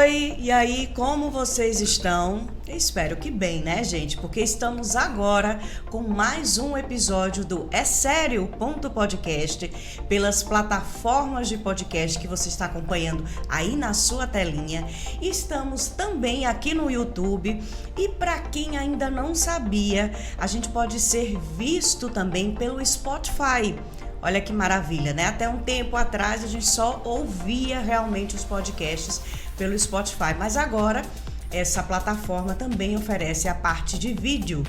Oi, e aí, como vocês estão? Eu espero que bem, né, gente? Porque estamos agora com mais um episódio do É Sério? Podcast pelas plataformas de podcast que você está acompanhando aí na sua telinha. Estamos também aqui no YouTube e para quem ainda não sabia, a gente pode ser visto também pelo Spotify. Olha que maravilha, né? Até um tempo atrás a gente só ouvia realmente os podcasts pelo Spotify, mas agora essa plataforma também oferece a parte de vídeo.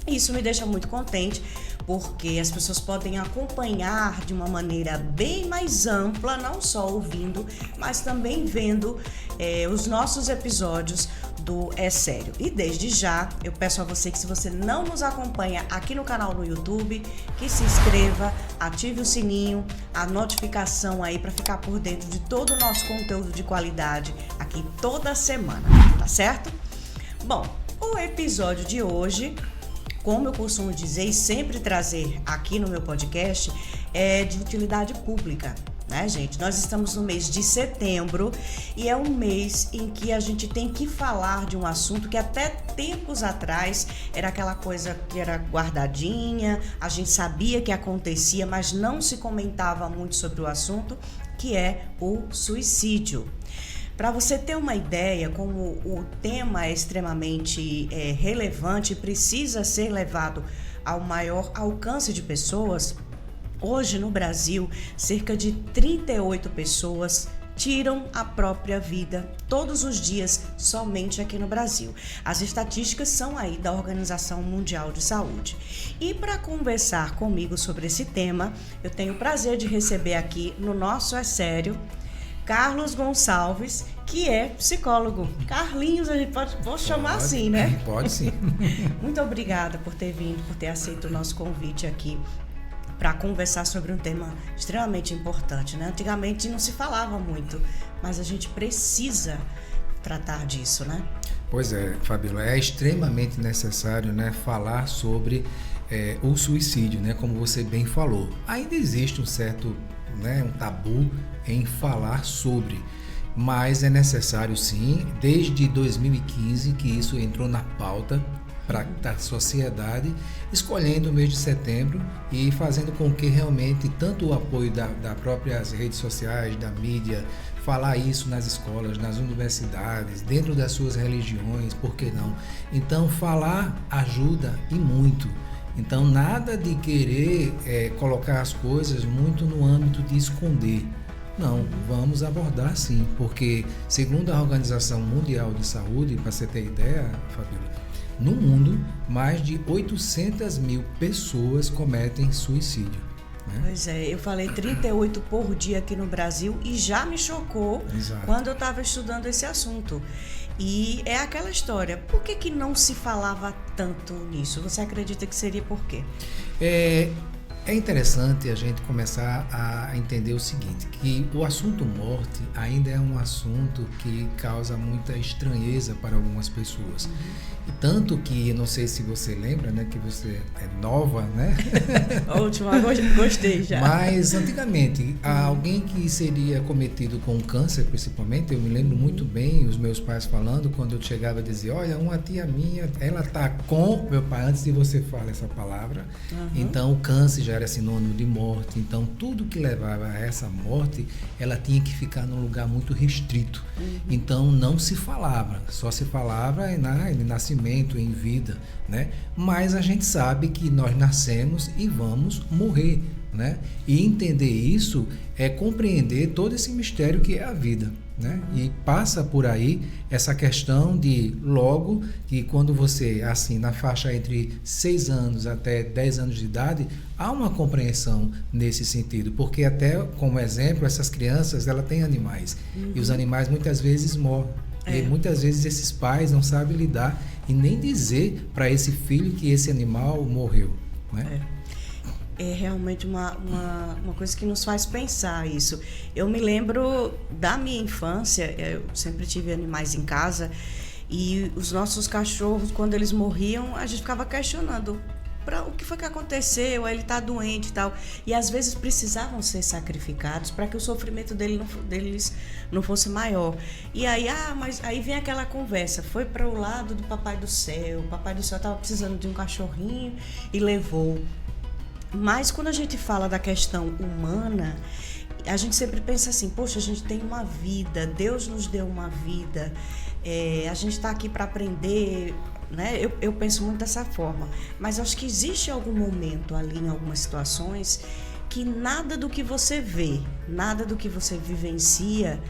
Isso me deixa muito contente, porque as pessoas podem acompanhar de uma maneira bem mais ampla, não só ouvindo, mas também vendo os nossos episódios do É Sério. E desde já, eu peço a você que, se você não nos acompanha aqui no canal no YouTube, que se inscreva, ative o sininho, a notificação aí para ficar por dentro de todo o nosso conteúdo de qualidade aqui toda semana, tá certo? Bom, o episódio de hoje, como eu costumo dizer e sempre trazer aqui no meu podcast, é de utilidade pública, né, gente? Nós estamos no mês de setembro e é um mês em que a gente tem que falar de um assunto que até tempos atrás era aquela coisa que era guardadinha, a gente sabia que acontecia, mas não se comentava muito sobre o assunto, que é o suicídio. Para você ter uma ideia, como o tema é extremamente relevante e precisa ser levado ao maior alcance de pessoas, hoje no Brasil, cerca de 38 pessoas tiram a própria vida todos os dias somente aqui no Brasil. As estatísticas são aí da Organização Mundial de Saúde. E para conversar comigo sobre esse tema, eu tenho o prazer de receber aqui no nosso É Sério, Carlos Gonçalves, que é psicólogo. Carlinhos, a gente pode chamar assim, né? Pode sim. Muito obrigada por ter vindo, por ter aceito o nosso convite aqui para conversar sobre um tema extremamente importante, né? Antigamente não se falava muito, mas a gente precisa tratar disso, né? Pois é, Fabíola, é extremamente necessário, né, falar sobre o suicídio, né, como você bem falou. Ainda existe um certo, né, um tabu em falar sobre, mas é necessário sim, desde 2015 que isso entrou na pauta da sociedade, escolhendo o mês de setembro e fazendo com que realmente tanto o apoio da próprias redes sociais, da mídia, falar isso nas escolas, nas universidades, dentro das suas religiões, por que não? Então falar ajuda e muito. Então nada de querer colocar as coisas muito no âmbito de esconder. Não, vamos abordar sim, porque segundo a Organização Mundial de Saúde, para você ter ideia, Fabíola, no mundo, mais de 800 mil pessoas cometem suicídio. Né? Pois é, eu falei 38 por dia aqui no Brasil e já me chocou. Exato. Quando eu estava estudando esse assunto. E é aquela história, por que não se falava tanto nisso? Você acredita que seria por quê? É interessante a gente começar a entender o seguinte, que o assunto morte ainda é um assunto que causa muita estranheza para algumas pessoas. E tanto que, não sei se você lembra, né, que você é nova, né? Ótimo, gostei já. Mas antigamente, alguém que seria cometido com câncer, principalmente, eu me lembro muito bem os meus pais falando, quando eu chegava a dizer, olha, uma tia minha, ela tá com meu pai, antes de você falar essa palavra, então o câncer já era sinônimo de morte, então tudo que levava a essa morte, ela tinha que ficar num lugar muito restrito. Então não se falava, só se falava em nascimento, em vida, né? Mas a gente sabe que nós nascemos e vamos morrer, né? E entender isso é compreender todo esse mistério que é a vida, né? E passa por aí essa questão de logo que quando você, assim, na faixa entre 6 anos até 10 anos de idade, há uma compreensão nesse sentido, porque até como exemplo, essas crianças, ela têm animais, e os animais muitas vezes morrem. E muitas vezes esses pais não sabem lidar e nem dizer para esse filho que esse animal morreu, né? É realmente uma coisa que nos faz pensar isso. Eu me lembro da minha infância, eu sempre tive animais em casa, e os nossos cachorros, quando eles morriam, a gente ficava questionando o que foi que aconteceu, ele está doente e tal. E às vezes precisavam ser sacrificados para que o sofrimento deles não fosse maior. E aí, mas aí vem aquela conversa, foi para o lado do Papai do Céu, o Papai do Céu estava precisando de um cachorrinho e levou. Mas quando a gente fala da questão humana, a gente sempre pensa assim, poxa, a gente tem uma vida, Deus nos deu uma vida, a gente está aqui para aprender, né? Eu penso muito dessa forma, mas acho que existe algum momento ali, em algumas situações, que nada do que você vê, nada do que você vivencia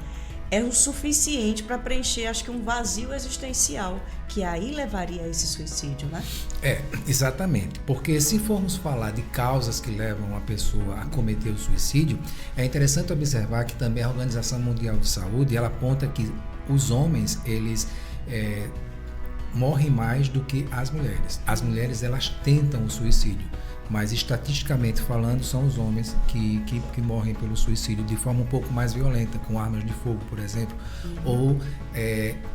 é o suficiente para preencher, acho que um vazio existencial, que aí levaria a esse suicídio, né? Exatamente, porque se formos falar de causas que levam a pessoa a cometer o suicídio, é interessante observar que também a Organização Mundial de Saúde, ela aponta que os homens, eles morrem mais do que as mulheres. As mulheres, elas tentam o suicídio, mas estatisticamente falando, são os homens que morrem pelo suicídio de forma um pouco mais violenta, com armas de fogo, por exemplo, ou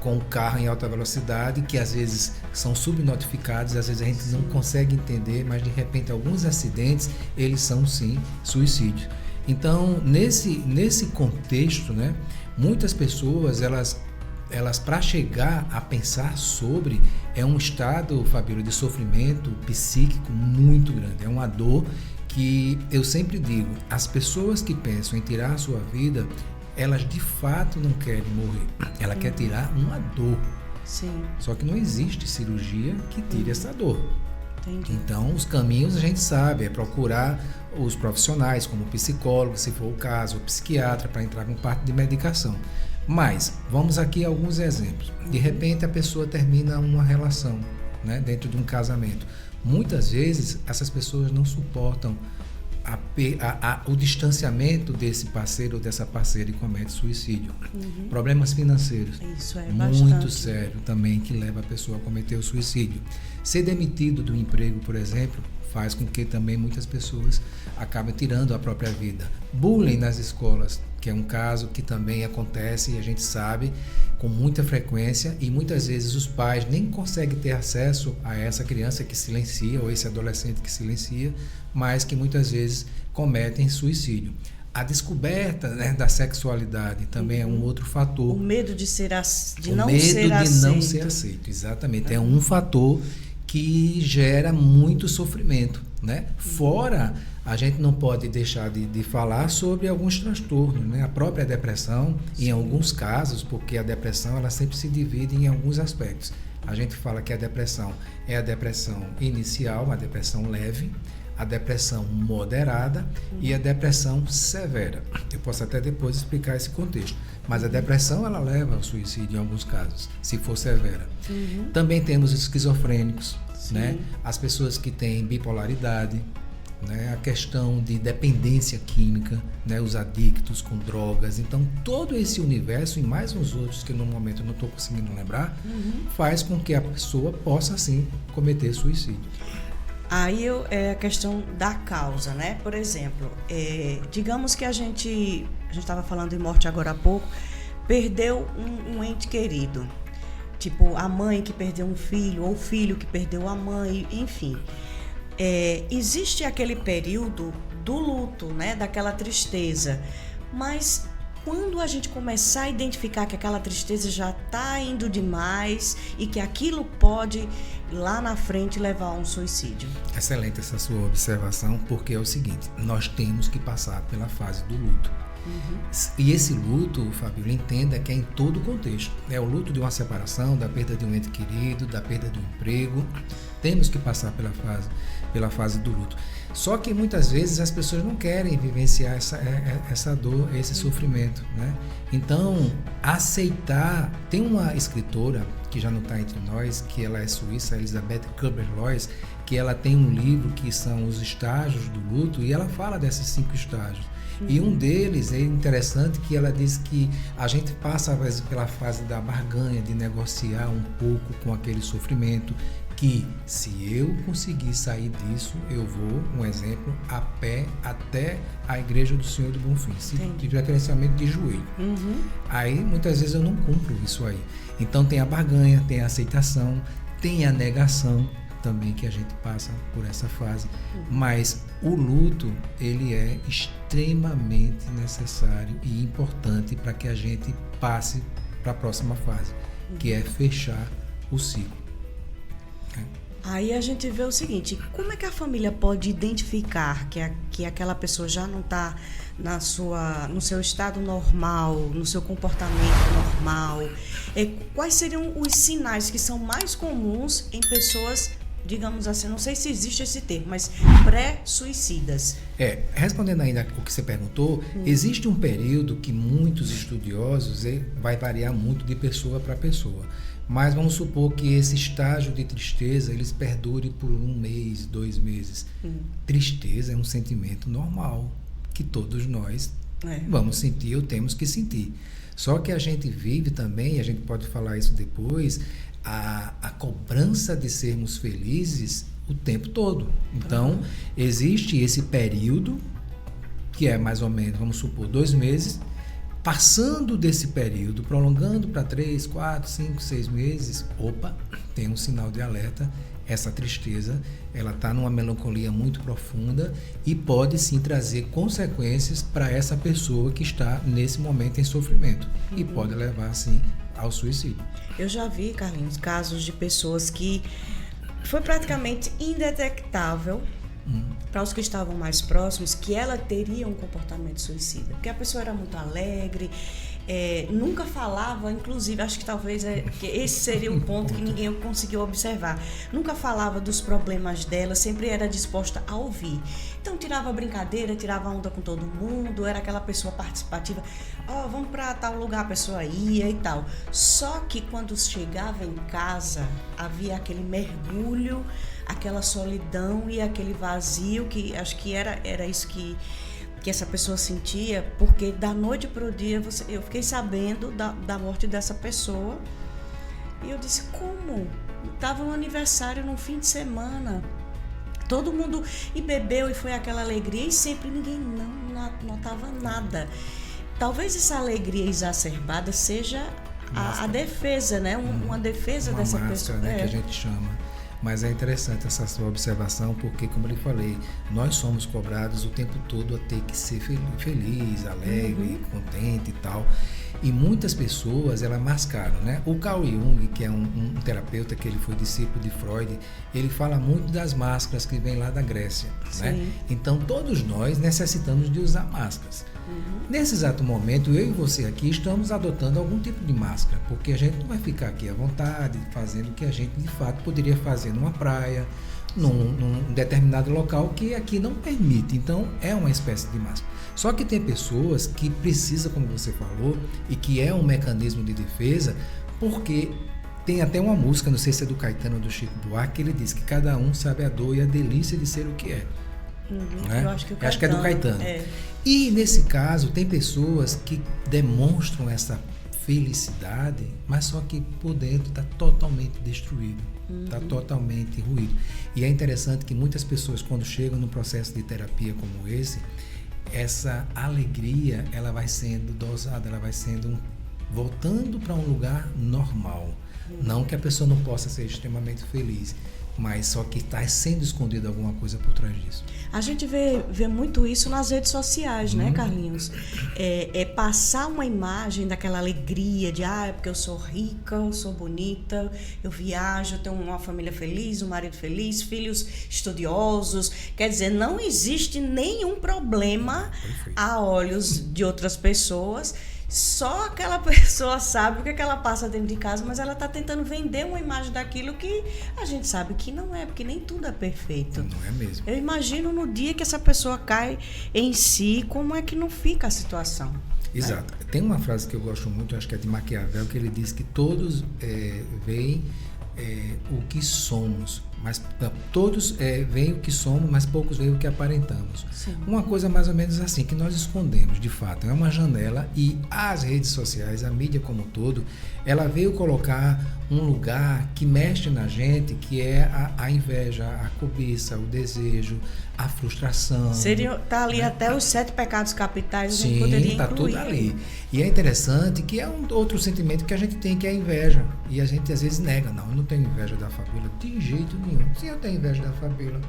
com o carro em alta velocidade, que às vezes são subnotificados, às vezes a gente não consegue entender, mas de repente alguns acidentes, eles são sim suicídios. Então, nesse contexto, né, muitas pessoas, elas para chegar a pensar sobre, é um estado, Fabíola, de sofrimento psíquico muito grande. É uma dor que eu sempre digo, as pessoas que pensam em tirar a sua vida, elas de fato não querem morrer. Ela quer tirar uma dor. Sim. Só que não existe cirurgia que tire essa dor. Entendi. Então, os caminhos a gente sabe, é procurar os profissionais, como o psicólogo, se for o caso, o psiquiatra, para entrar com parte de medicação. Mas, vamos aqui a alguns exemplos. De repente, a pessoa termina uma relação, né, dentro de um casamento. Muitas vezes, essas pessoas não suportam o distanciamento desse parceiro ou dessa parceira e comete suicídio. Problemas financeiros. Isso é muito bastante sério também, que leva a pessoa a cometer o suicídio. Ser demitido do emprego, por exemplo, faz com que também muitas pessoas acabem tirando a própria vida. Bullying nas escolas, que é um caso que também acontece e a gente sabe com muita frequência, e muitas vezes os pais nem conseguem ter acesso a essa criança que silencia ou esse adolescente que silencia, mas que muitas vezes cometem suicídio. A descoberta, né, da sexualidade também é um outro fator. O medo de não ser aceito, exatamente. É um fator que gera muito sofrimento, né? Fora, a gente não pode deixar de falar sobre alguns transtornos, né? A própria depressão, em alguns casos, porque a depressão ela sempre se divide em alguns aspectos. A gente fala que a depressão é a depressão inicial, a depressão leve, a depressão moderada e a depressão severa. Eu posso até depois explicar esse contexto, mas a depressão ela leva ao suicídio em alguns casos, se for severa. Também temos esquizofrênicos, né? As pessoas que têm bipolaridade, né? A questão de dependência química, né? Os adictos com drogas. Então, todo esse universo e mais uns outros que no momento eu não estou conseguindo lembrar, faz com que a pessoa possa, sim, cometer suicídio. Aí é a questão da causa, né? Por exemplo, digamos que a gente estava falando em morte agora há pouco, perdeu um ente querido, tipo a mãe que perdeu um filho, ou o filho que perdeu a mãe, enfim. Existe aquele período do luto, né? Daquela tristeza, mas quando a gente começar a identificar que aquela tristeza já está indo demais e que aquilo pode, lá na frente, levar a um suicídio. Excelente essa sua observação, porque é o seguinte, nós temos que passar pela fase do luto. E esse luto, Fabíola, entenda que é em todo o contexto. É o luto de uma separação, da perda de um ente querido, da perda do emprego. Temos que passar pela fase do luto. Só que muitas vezes as pessoas não querem vivenciar essa dor, esse sofrimento, né? Então, aceitar... Tem uma escritora que já não está entre nós, que ela é suíça, Elizabeth Kübler-Ross, que ela tem um livro que são os estágios do luto, e ela fala desses 5 estágios. E um deles é interessante, que ela diz que a gente passa às vezes pela fase da barganha, de negociar um pouco com aquele sofrimento, que se eu conseguir sair disso, eu vou, um exemplo, a pé até a Igreja do Senhor do Bonfim, se tiver credenciamento de joelho. Aí muitas vezes eu não cumpro isso aí. Então tem a barganha, tem a aceitação, tem a negação, também que a gente passa por essa fase. Mas o luto, ele é extremamente necessário e importante para que a gente passe para a próxima fase, que é fechar o ciclo. Aí a gente vê o seguinte, como é que a família pode identificar que aquela pessoa já não está no seu estado normal, no seu comportamento normal? Quais seriam os sinais que são mais comuns em pessoas, digamos assim, não sei se existe esse termo, mas pré-suicidas? Respondendo ainda o que você perguntou, existe um período que muitos estudiosos, vai variar muito de pessoa para pessoa, mas vamos supor que esse estágio de tristeza, eles perdure por 1 mês, 2 meses. Tristeza é um sentimento normal, que todos nós vamos sentir ou temos que sentir. Só que a gente vive também, e a gente pode falar isso depois, a cobrança de sermos felizes o tempo todo. Então, existe esse período, que é mais ou menos, vamos supor, 2 meses, passando desse período, prolongando para 3, 4, 5, 6 meses, tem um sinal de alerta. Essa tristeza, ela está numa melancolia muito profunda e pode sim trazer consequências para essa pessoa que está nesse momento em sofrimento e pode levar sim ao suicídio. Eu já vi, Carlinhos, casos de pessoas que foi praticamente indetectável para os que estavam mais próximos que ela teria um comportamento suicida, porque a pessoa era muito alegre, nunca falava, inclusive, acho que talvez que esse seria o ponto que ninguém conseguiu observar, nunca falava dos problemas dela, sempre era disposta a ouvir. Então tirava brincadeira, tirava onda com todo mundo, era aquela pessoa participativa, vamos para tal lugar, a pessoa ia e tal. Só que quando chegava em casa, havia aquele mergulho, aquela solidão e aquele vazio, que acho que era isso que essa pessoa sentia, porque da noite para o dia eu fiquei sabendo da morte dessa pessoa e eu disse, como? Estava no aniversário num fim de semana, todo mundo e bebeu e foi aquela alegria e sempre ninguém não notava nada. Talvez essa alegria exacerbada seja a defesa, né? Uma defesa dessa máscara, pessoa. Né, que a gente chama. Mas é interessante essa sua observação, porque, como eu falei, nós somos cobrados o tempo todo a ter que ser feliz, alegre, contente e tal. E muitas pessoas, elas mascaram, né? O Carl Jung, que é um terapeuta que ele foi discípulo de Freud, ele fala muito das máscaras que vêm lá da Grécia, né? Então, todos nós necessitamos de usar máscaras. Nesse exato momento, eu e você aqui estamos adotando algum tipo de máscara, porque a gente não vai ficar aqui à vontade, fazendo o que a gente de fato poderia fazer numa praia, num determinado local que aqui não permite. Então, é uma espécie de máscara. Só que tem pessoas que precisam, como você falou, e que é um mecanismo de defesa, porque tem até uma música, não sei se é do Caetano ou do Chico Buarque, que ele diz que cada um sabe a dor e a delícia de ser o que é. Né? Eu acho que é do Caetano. E nesse caso tem pessoas que demonstram essa felicidade, mas só que por dentro está totalmente destruído, está totalmente ruído. E é interessante que muitas pessoas, quando chegam num processo de terapia como esse, essa alegria ela vai sendo dosada, ela vai sendo voltando para um lugar normal. Não que a pessoa não possa ser extremamente feliz, mas só que está sendo escondida alguma coisa por trás disso. A gente vê muito isso nas redes sociais, né, Carlinhos? Passar uma imagem daquela alegria de, é porque eu sou rica, eu sou bonita, eu viajo, eu tenho uma família feliz, um marido feliz, filhos estudiosos. Quer dizer, não existe nenhum problema a olhos de outras pessoas. Só aquela pessoa sabe o que ela passa dentro de casa, mas ela está tentando vender uma imagem daquilo que a gente sabe que não é, porque nem tudo é perfeito. Não é mesmo. Eu imagino no dia que essa pessoa cai em si, como é que não fica a situação. Exato. Né? Tem uma frase que eu gosto muito, acho que é de Maquiavel, que ele diz que todos veem o que somos, mas todos veem o que somos, mas poucos veem o que aparentamos. Sim. Uma coisa mais ou menos assim, que nós escondemos, de fato, é uma janela, e as redes sociais, a mídia como um todo, ela veio colocar um lugar que mexe na gente, que é a inveja, a cobiça, o desejo, a frustração. Tá ali, né? Até os 7 pecados capitais. Sim, está tudo ali. E é interessante que é um outro sentimento que a gente tem, que é a inveja. E a gente às vezes nega. Não, eu não tenho inveja da Fabíola de jeito nenhum. Sim, eu tenho inveja da Fabíola,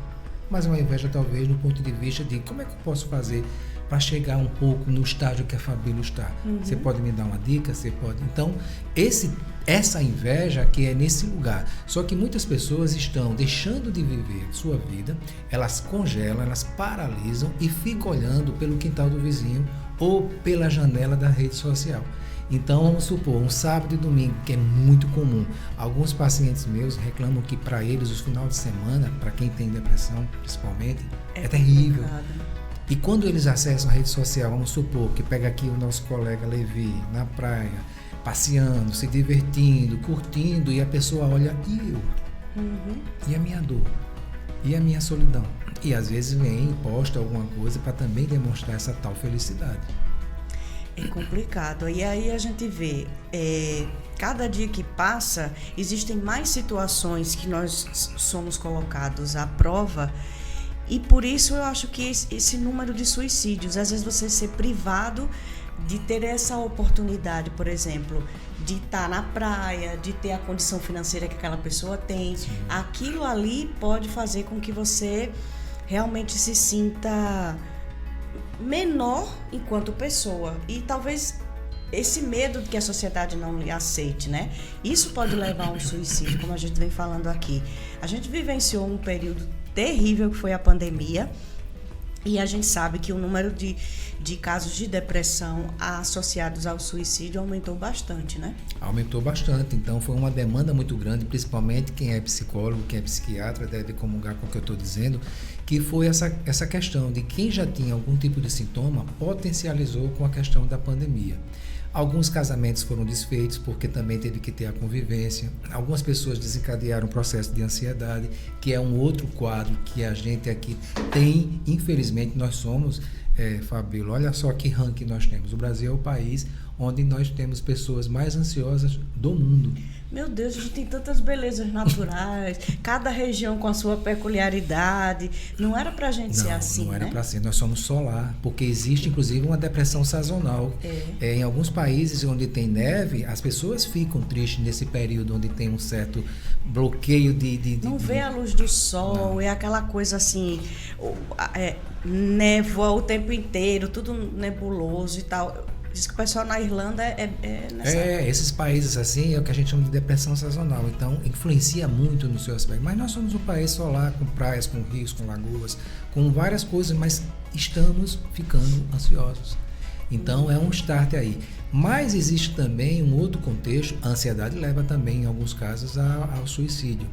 mas é uma inveja talvez do ponto de vista de como é que eu posso fazer para chegar um pouco no estágio que a Fabíola está. Você pode me dar uma dica? Você pode. Então, essa inveja que é nesse lugar. Só que muitas pessoas estão deixando de viver sua vida, elas congelam, elas paralisam e ficam olhando pelo quintal do vizinho ou pela janela da rede social. Então, vamos supor, um sábado e domingo, que é muito comum. Alguns pacientes meus reclamam que para eles os finais de semana, para quem tem depressão principalmente, é terrível. E quando eles acessam a rede social, vamos supor que pega aqui o nosso colega Levi na praia, passeando, se divertindo, curtindo, e a pessoa olha, e eu? E a minha dor? E a minha solidão? E às vezes vem e posta alguma coisa para também demonstrar essa tal felicidade. É complicado. E aí a gente vê, cada dia que passa, existem mais situações que nós somos colocados à prova. E por isso eu acho que esse número de suicídios, às vezes você ser privado de ter essa oportunidade, por exemplo, de estar na praia, de ter a condição financeira que aquela pessoa tem. Sim. Aquilo ali pode fazer com que você realmente se sinta menor enquanto pessoa. E talvez esse medo de que a sociedade não lhe aceite, né? Isso pode levar a um suicídio, como a gente vem falando aqui. A gente vivenciou um período terrível que foi a pandemia, e a gente sabe que o número de casos de depressão associados ao suicídio aumentou bastante, né? Aumentou bastante, então foi uma demanda muito grande, principalmente quem é psicólogo, quem é psiquiatra deve comungar com o que eu estou dizendo, que foi essa questão de quem já tinha algum tipo de sintoma potencializou com a questão da pandemia. Alguns casamentos foram desfeitos porque também teve que ter a convivência. Algumas pessoas desencadearam um processo de ansiedade, que é um outro quadro que a gente aqui tem. Infelizmente, nós somos, Fabíola, olha só que ranking nós temos. O Brasil é o país onde nós temos pessoas mais ansiosas do mundo. Meu Deus, a gente tem tantas belezas naturais, cada região com a sua peculiaridade. Não era pra gente ser assim, não era né? Pra ser. Nós somos solar, porque existe inclusive uma depressão sazonal. Em alguns países onde tem neve, as pessoas ficam tristes nesse período onde tem um certo bloqueio não vê a luz do sol, é aquela coisa assim, névoa o tempo inteiro, tudo nebuloso e tal. Diz que o pessoal na Irlanda esses países assim é o que a gente chama de depressão sazonal. Então, influencia muito no seu aspecto. Mas nós somos um país solar, com praias, com rios, com lagoas, com várias coisas, mas estamos ficando ansiosos. Então, é um start aí. Mas existe também um outro contexto, a ansiedade leva também, em alguns casos, ao suicídio.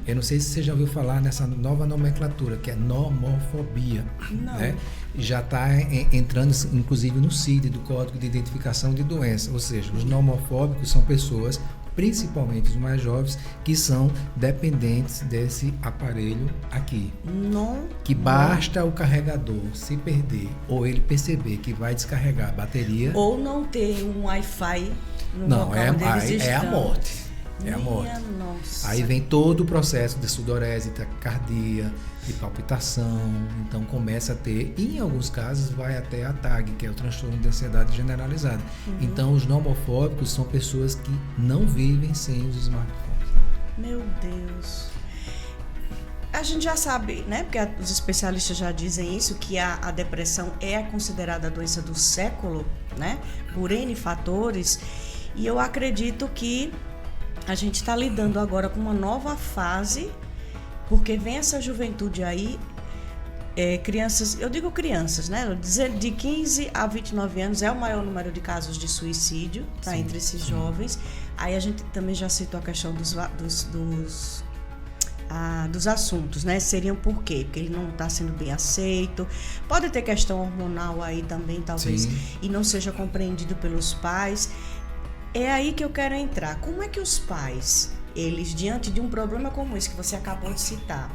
Eu não sei se você já ouviu falar nessa nova nomenclatura, que é nomofobia. Não. Né? Já está entrando, inclusive, no CID, do Código de Identificação de Doença. Ou seja, os nomofóbicos são pessoas, principalmente os mais jovens, que são dependentes desse aparelho aqui. Que basta o carregador se perder ou ele perceber que vai descarregar a bateria. Ou não ter um Wi-Fi no não, local onde eles estão. É a morte. É a morte. Nossa. Aí vem todo o processo de sudorese, taquicardia, de palpitação. Então começa a ter, e em alguns casos vai até a TAG, que é o transtorno de ansiedade generalizada. Então os nomofóbicos são pessoas que não vivem sem os smartphones. Meu Deus. A gente já sabe, né? Porque os especialistas já dizem isso, que a depressão é considerada a doença do século, né? Por N fatores. E eu acredito que a gente está lidando agora com uma nova fase, porque vem essa juventude aí, crianças, eu digo crianças, né? De 15 a 29 anos é o maior número de casos de suicídio, tá? Sim, entre esses jovens. Aí a gente também já citou a questão dos assuntos, né? Seriam por quê? Porque ele não está sendo bem aceito. Pode ter questão hormonal aí também, talvez, sim, e não seja compreendido pelos pais. É aí que eu quero entrar. Como é que os pais, eles, diante de um problema como esse que você acabou de citar,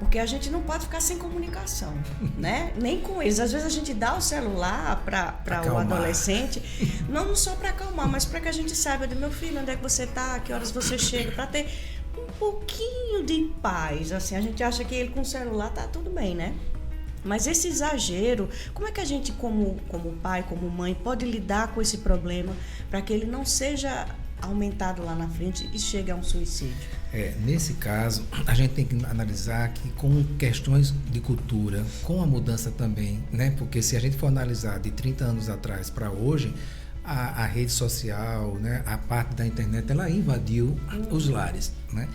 Porque a gente não pode ficar sem comunicação, né? Nem com eles. Às vezes a gente dá o celular para o adolescente, não só para acalmar, mas para que a gente saiba do meu filho, onde é que você está, que horas você chega, para ter um pouquinho de paz. Assim, a gente acha que ele com o celular tá tudo bem, né? Mas esse exagero, como é que a gente, como pai, como mãe, pode lidar com esse problema para que ele não seja aumentado lá na frente e chegue a um suicídio? Nesse caso, a gente tem que analisar que com questões de cultura, com a mudança também, né? Porque se a gente for analisar de 30 anos atrás para hoje, a rede social, né? A parte da internet, ela invadiu os lares, né?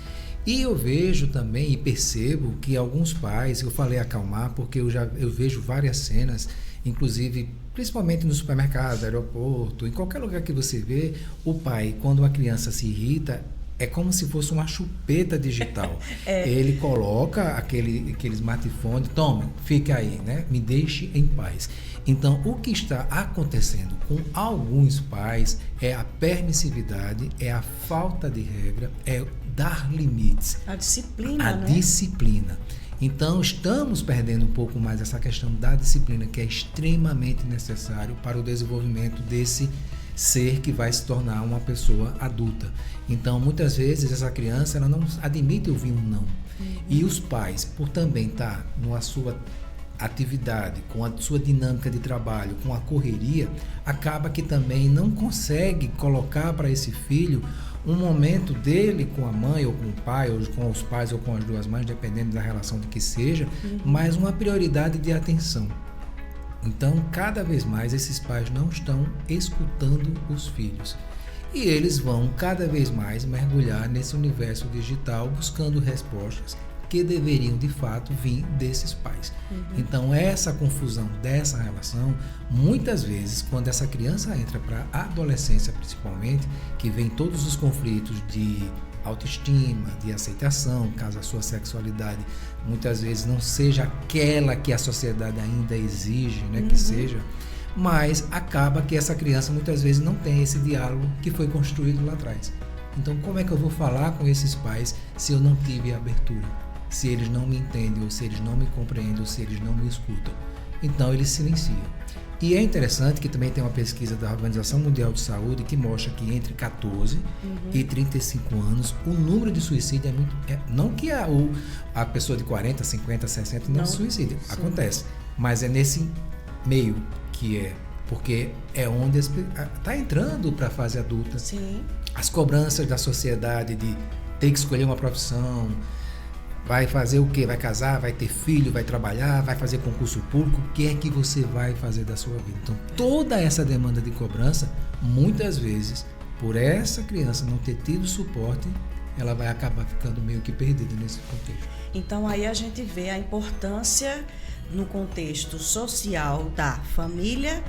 E eu vejo também e percebo que alguns pais, eu falei acalmar porque eu vejo várias cenas, inclusive principalmente no supermercado, aeroporto, em qualquer lugar que você vê, o pai, quando uma criança se irrita, é como se fosse uma chupeta digital. Ele coloca aquele smartphone, toma, fica aí, né? Me deixe em paz. Então, o que está acontecendo com alguns pais é a permissividade, é a falta de regra, é dar limites. A disciplina, né? Disciplina. Então, estamos perdendo um pouco mais essa questão da disciplina, que é extremamente necessário para o desenvolvimento desse ser que vai se tornar uma pessoa adulta. Então, muitas vezes, essa criança ela não admite ouvir um não. E os pais, por também estar na sua atividade, com a sua dinâmica de trabalho, com a correria, acaba que também não consegue colocar para esse filho um momento dele com a mãe ou com o pai, ou com os pais ou com as duas mães, dependendo da relação de que seja, mas uma prioridade de atenção. Então, cada vez mais esses pais não estão escutando os filhos. E eles vão cada vez mais mergulhar nesse universo digital buscando respostas que deveriam de fato vir desses pais. Então essa confusão dessa relação, muitas vezes quando essa criança entra para a adolescência principalmente, que vem todos os conflitos de autoestima, de aceitação, caso a sua sexualidade muitas vezes não seja aquela que a sociedade ainda exige, né, que seja, mas acaba que essa criança muitas vezes não tem esse diálogo que foi construído lá atrás. Então como é que eu vou falar com esses pais se eu não tive abertura? Se eles não me entendem, ou se eles não me compreendem, ou se eles não me escutam. Então eles silenciam. E é interessante que também tem uma pesquisa da Organização Mundial de Saúde que mostra que entre 14 e 35 anos o número de suicídio é muito... não que a pessoa de 40, 50, 60 não suicida, acontece. Mas é nesse meio que é, porque é onde está entrando para a fase adulta. Sim. As cobranças da sociedade de ter que escolher uma profissão, vai fazer o quê? Vai casar, vai ter filho, vai trabalhar, vai fazer concurso público. O que é que você vai fazer da sua vida? Então, toda essa demanda de cobrança, muitas vezes, por essa criança não ter tido suporte, ela vai acabar ficando meio que perdida nesse contexto. Então, aí a gente vê a importância no contexto social da família,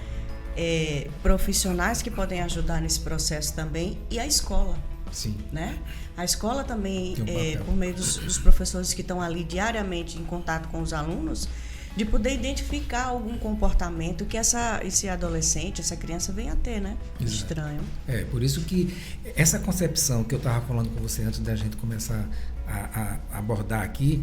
profissionais que podem ajudar nesse processo também, e a escola. Sim. Né? A escola também, Um por meio dos professores que estão ali diariamente em contato com os alunos, de poder identificar algum comportamento que esse adolescente, essa criança venha a ter, né? Exato. Estranho. Por isso que essa concepção que eu estava falando com você antes da gente começar a abordar aqui,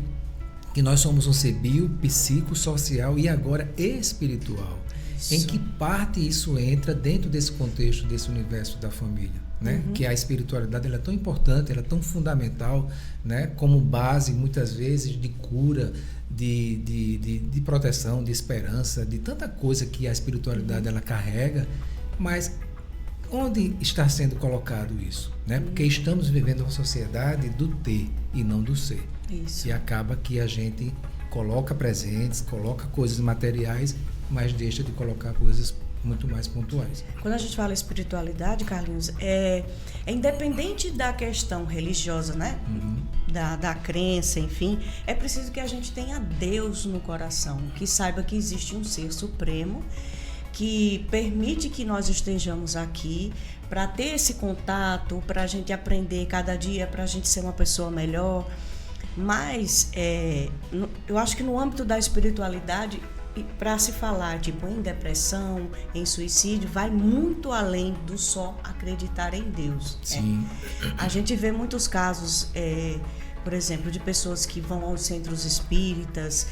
que nós somos um ser psicossocial e agora espiritual. Isso. Em que parte isso entra dentro desse contexto, desse universo da família? Né? Que a espiritualidade ela é tão importante, ela é tão fundamental, né? Como base muitas vezes de cura, de proteção, de esperança, de tanta coisa que a espiritualidade ela carrega, mas onde está sendo colocado isso? Né? Porque estamos vivendo uma sociedade do ter e não do ser. Isso. E acaba que a gente coloca presentes, coloca coisas materiais, mas deixa de colocar coisas muito mais pontuais. Quando a gente fala espiritualidade, Carlinhos, é independente da questão religiosa, né? Da crença, enfim, é preciso que a gente tenha Deus no coração, que saiba que existe um ser supremo que permite que nós estejamos aqui para ter esse contato, para a gente aprender cada dia, para a gente ser uma pessoa melhor. Mas eu acho que no âmbito da espiritualidade, para se falar tipo em depressão, em suicídio, vai muito além do só acreditar em Deus. Sim. A gente vê muitos casos, por exemplo, de pessoas que vão aos centros espíritas,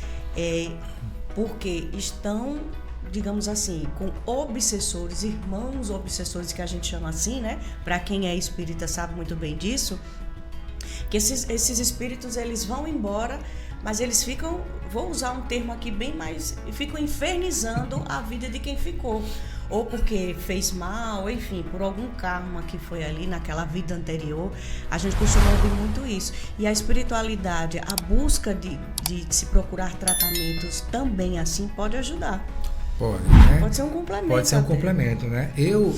porque estão, digamos assim, com obsessores, irmãos obsessores, que a gente chama assim, né? Para quem é espírita sabe muito bem disso, que esses espíritos, eles vão embora, mas eles ficam, vou usar um termo aqui bem mais, ficam infernizando a vida de quem ficou. Ou porque fez mal, enfim, por algum karma que foi ali naquela vida anterior. A gente costuma ouvir muito isso. E a espiritualidade, a busca de se procurar tratamentos também assim pode ajudar. Pode, né? Pode ser um complemento. Pode ser um até. complemento, né? Eu,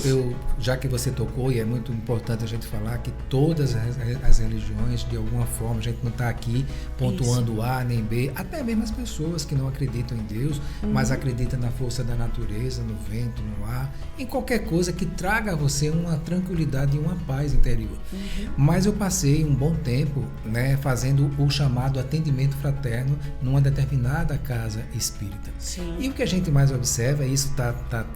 já que você tocou, e é muito importante a gente falar que todas as religiões, de alguma forma, a gente não está aqui pontuando A nem B, até mesmo as pessoas que não acreditam em Deus, mas acreditam na força da natureza, no vento, no ar, em qualquer coisa que traga a você uma tranquilidade e uma paz interior. Mas eu passei um bom tempo, né, fazendo o chamado atendimento fraterno numa determinada casa espírita. Sim. E o que a gente mais observa, isso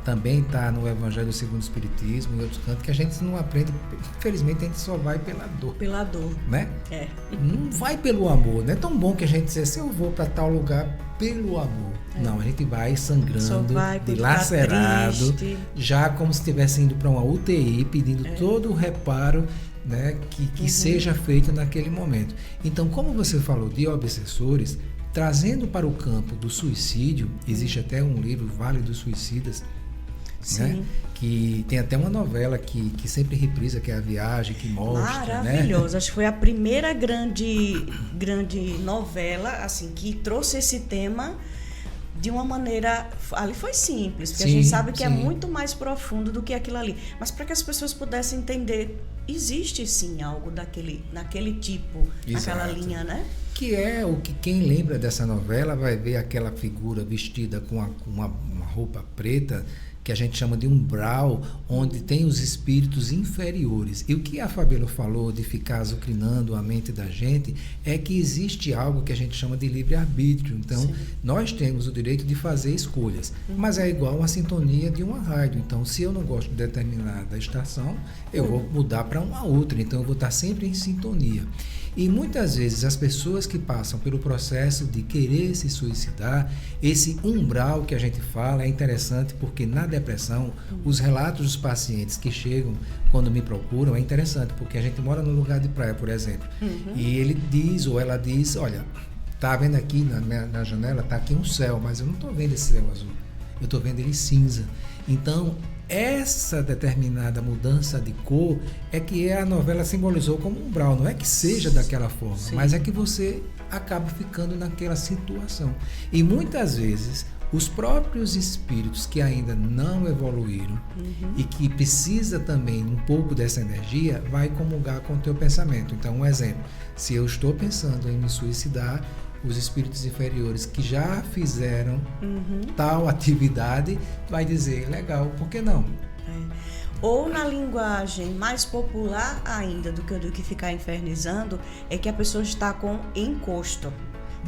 também está no Evangelho segundo o Espiritismo e outros cantos, que a gente não aprende, infelizmente a gente só vai pela dor. Pela dor. Né? É. Não vai pelo amor, não é tão bom que a gente dissesse, eu vou para tal lugar pelo amor. Não, a gente vai sangrando, dilacerado, já como se estivesse indo para uma UTI, pedindo todo o reparo, né, que seja feito naquele momento. Então, como você falou de obsessores, trazendo para o campo do suicídio, existe até um livro, Vale dos Suicidas, né? Que tem até uma novela que sempre reprisa, que é A Viagem, que mostra. Maravilhoso, né? Acho que foi a primeira grande novela assim, que trouxe esse tema de uma maneira, ali foi simples, porque a gente sabe que é muito mais profundo do que aquilo ali, mas para que as pessoas pudessem entender, existe sim algo naquele tipo, naquela linha, né? Que é o que quem lembra dessa novela vai ver aquela figura vestida com uma roupa preta, que a gente chama de umbral, onde tem os espíritos inferiores. E o que a Fabíola falou de ficar azucrinando a mente da gente é que existe algo que a gente chama de livre-arbítrio. Então, nós temos o direito de fazer escolhas, mas é igual uma sintonia de uma rádio. Então, se eu não gosto de determinada estação, eu vou mudar para uma outra. Então, eu vou estar sempre em sintonia. E muitas vezes as pessoas que passam pelo processo de querer se suicidar, esse umbral que a gente fala é interessante, porque na depressão, os relatos dos pacientes que chegam quando me procuram é interessante, porque a gente mora num lugar de praia, por exemplo, e ele diz ou ela diz, olha, tá vendo aqui na janela, tá aqui um céu, mas eu não estou vendo esse céu azul, eu estou vendo ele cinza. Então, essa determinada mudança de cor é que a novela simbolizou como umbral. Não é que seja daquela forma, mas é que você acaba ficando naquela situação. E muitas vezes, os próprios espíritos que ainda não evoluíram e que precisa também um pouco dessa energia, vai comungar com o teu pensamento. Então, um exemplo, se eu estou pensando em me suicidar, os espíritos inferiores que já fizeram tal atividade vai dizer, legal, por que não? Ou na linguagem mais popular ainda do que ficar infernizando, é que a pessoa está com encosto.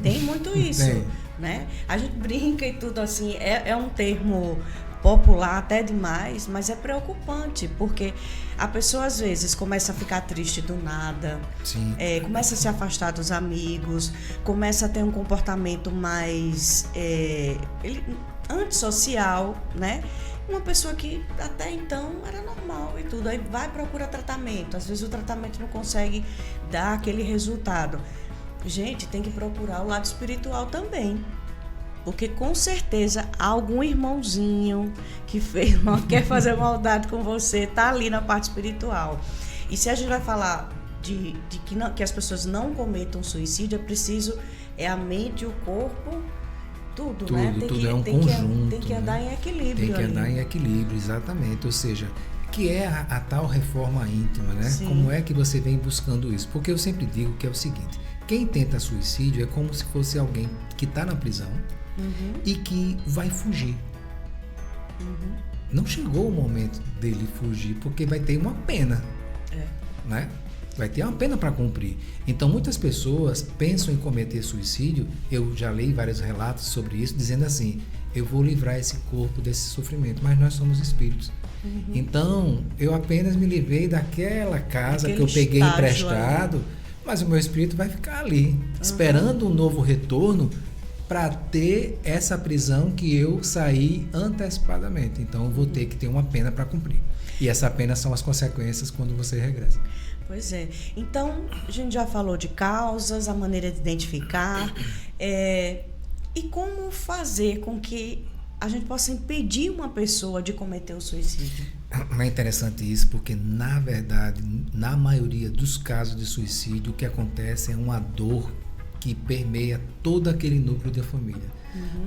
Tem muito isso, né? A gente brinca e tudo assim, é um termo popular até demais, mas é preocupante, porque a pessoa às vezes começa a ficar triste do nada, começa a se afastar dos amigos, começa a ter um comportamento mais antissocial, né? Uma pessoa que até então era normal e tudo, aí vai procurar tratamento, às vezes o tratamento não consegue dar aquele resultado. Gente, tem que procurar o lado espiritual também. Porque com certeza algum irmãozinho que quer fazer maldade com você tá ali na parte espiritual. E se a gente vai falar de que as pessoas não cometam suicídio, é preciso a mente e o corpo, tudo, né? Tudo é um conjunto. Tem que andar em equilíbrio. Tem que andar em equilíbrio, exatamente. Ou seja, que é a tal reforma íntima, né? Como é que você vem buscando isso? Porque eu sempre digo que é o seguinte, quem tenta suicídio é como se fosse alguém que está na prisão, e que vai fugir. Não chegou o momento dele fugir, porque vai ter uma pena, né? Vai ter uma pena para cumprir. Então muitas pessoas pensam em cometer suicídio. Eu já li vários relatos sobre isso, dizendo assim, eu vou livrar esse corpo desse sofrimento, mas nós somos espíritos. Então eu apenas me livrei daquela casa que eu peguei emprestado, mas o meu espírito vai ficar ali, esperando um novo retorno para ter essa prisão que eu saí antecipadamente. Então eu vou ter que ter uma pena para cumprir. E essa pena são as consequências quando você regressa. Pois é. Então, a gente já falou de causas, a maneira de identificar, e como fazer com que a gente possa impedir uma pessoa de cometer o suicídio. É interessante isso, porque, na verdade, na maioria dos casos de suicídio, o que acontece é uma dor que permeia todo aquele núcleo da família.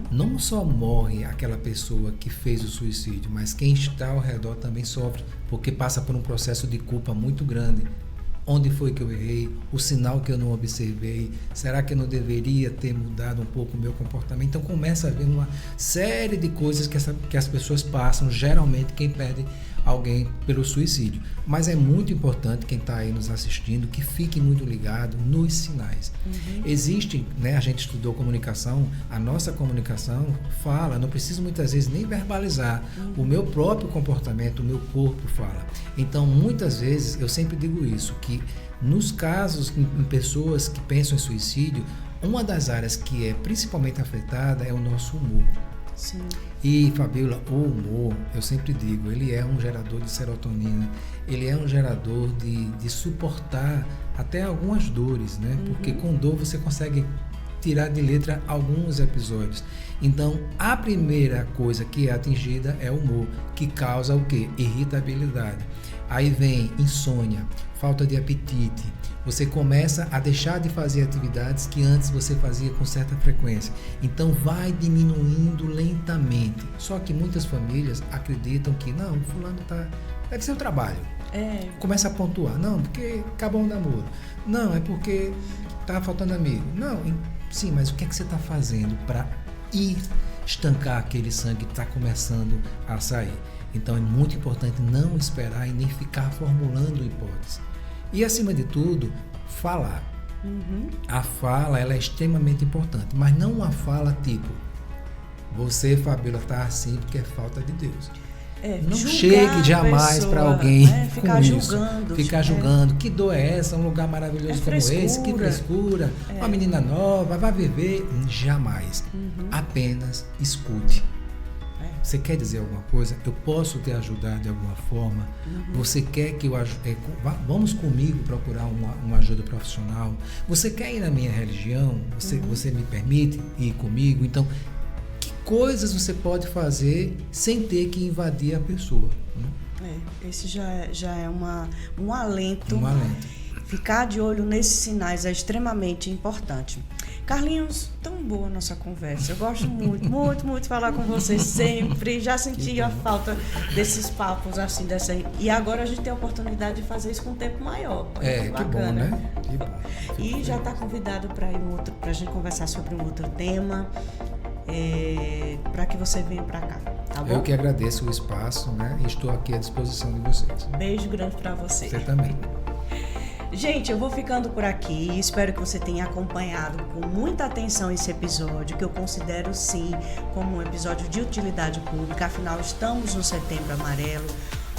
Não só morre aquela pessoa que fez o suicídio, mas quem está ao redor também sofre, porque passa por um processo de culpa muito grande. Onde foi que eu errei? O sinal que eu não observei? Será que eu não deveria ter mudado um pouco o meu comportamento? Então começa a haver uma série de coisas que as pessoas passam, geralmente quem perde alguém pelo suicídio. Mas é muito importante quem está aí nos assistindo que fique muito ligado nos sinais. Existe, né, a gente estudou comunicação, a nossa comunicação fala, não preciso muitas vezes nem verbalizar, o meu próprio comportamento, o meu corpo fala. Então muitas vezes, eu sempre digo isso, que nos casos, em pessoas que pensam em suicídio, uma das áreas que é principalmente afetada é o nosso humor. Sim. E, Fabíola, o humor, eu sempre digo, ele é um gerador de serotonina, ele é um gerador de suportar até algumas dores, né? Porque com dor você consegue tirar de letra alguns episódios. Então, a primeira coisa que é atingida é o humor, que causa o quê? Irritabilidade. Aí vem insônia, falta de apetite. Você começa a deixar de fazer atividades que antes você fazia com certa frequência. Então vai diminuindo lentamente. Só que muitas famílias acreditam que não, fulano deve ser o trabalho. Começa a pontuar. Não, porque acabou o namoro. Não, é porque tá faltando amigo. Não, sim, mas o que é que você está fazendo para ir estancar aquele sangue que está começando a sair? Então é muito importante não esperar e nem ficar formulando hipóteses. E, acima de tudo, falar. A fala, ela é extremamente importante, mas não uma fala tipo, você, Fabíola, está assim porque é falta de Deus. Não chegue jamais para alguém ficar com julgando, isso. Ficar julgando. Que dor é essa? Um lugar maravilhoso como esse? Que frescura. Uma menina nova, vai viver. Jamais. Apenas escute. Você quer dizer alguma coisa? Eu posso te ajudar de alguma forma? Você quer que eu ajude? Vamos comigo procurar uma ajuda profissional? Você quer ir na minha religião? Você me permite ir comigo? Então, que coisas você pode fazer sem ter que invadir a pessoa? Esse já é um alento. Um alento. Ficar de olho nesses sinais é extremamente importante. Carlinhos, tão boa a nossa conversa. Eu gosto muito, muito, muito de falar com você sempre. Já senti a falta desses papos assim, E agora a gente tem a oportunidade de fazer isso com um tempo maior. Que bom, né? Que bom. E já está convidado para a gente conversar sobre um outro tema, para que você venha para cá, tá bom? Eu que agradeço o espaço, né? E estou aqui à disposição de vocês. Beijo grande para você. Você também. Gente, eu vou ficando por aqui. Espero que você tenha acompanhado com muita atenção esse episódio, que eu considero sim como um episódio de utilidade pública. Afinal, estamos no Setembro Amarelo,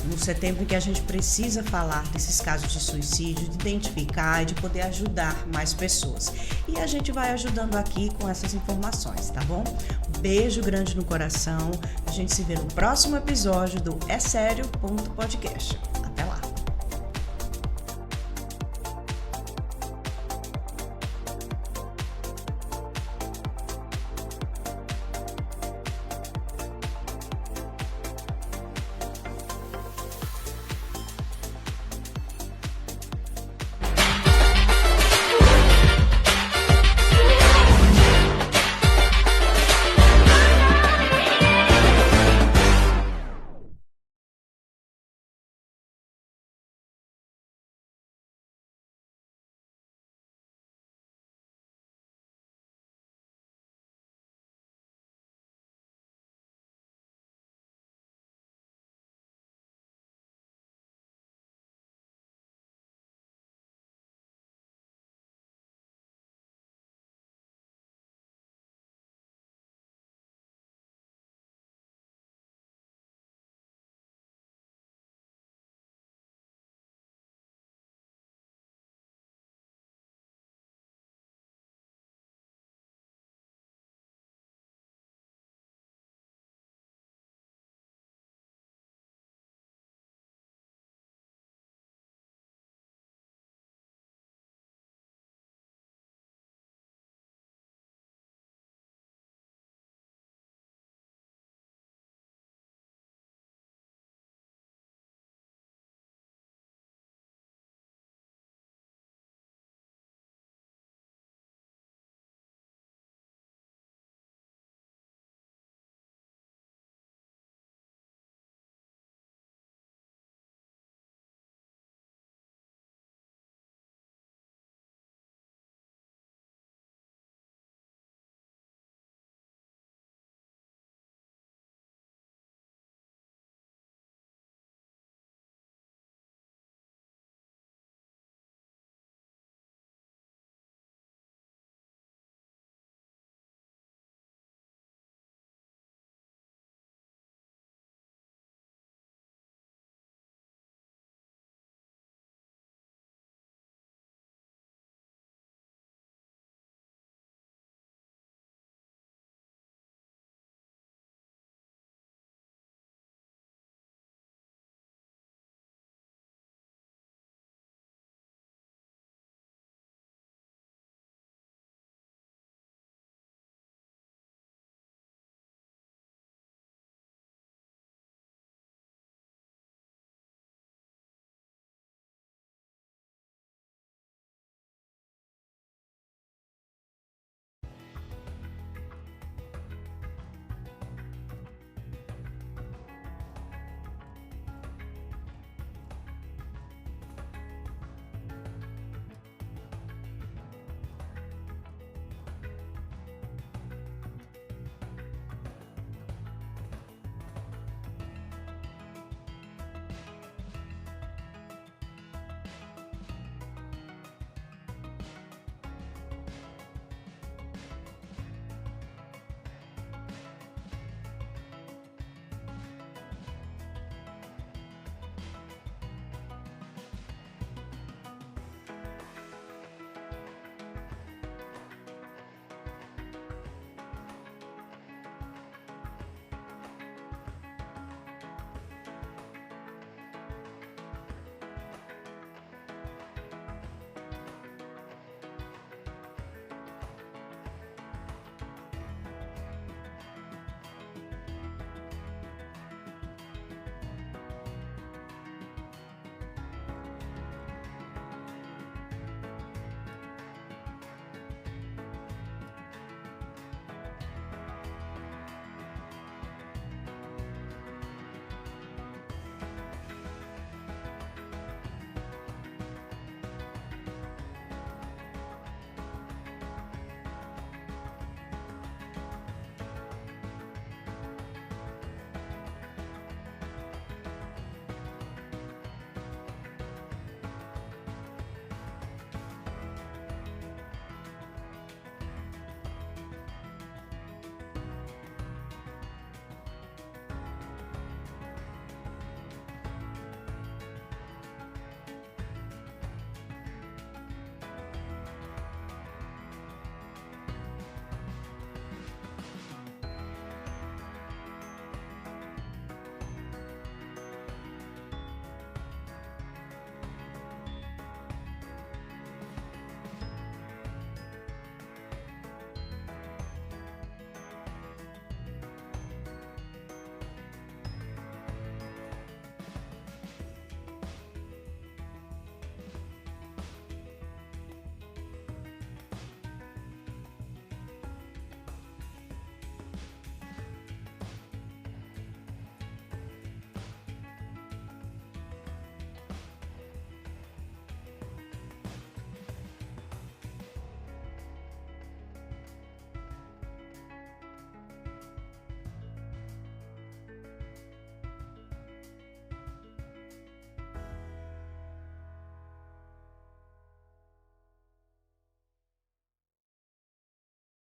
no setembro em que a gente precisa falar desses casos de suicídio, de identificar e de poder ajudar mais pessoas. E a gente vai ajudando aqui com essas informações, tá bom? Beijo grande no coração. A gente se vê no próximo episódio do É Sério.podcast.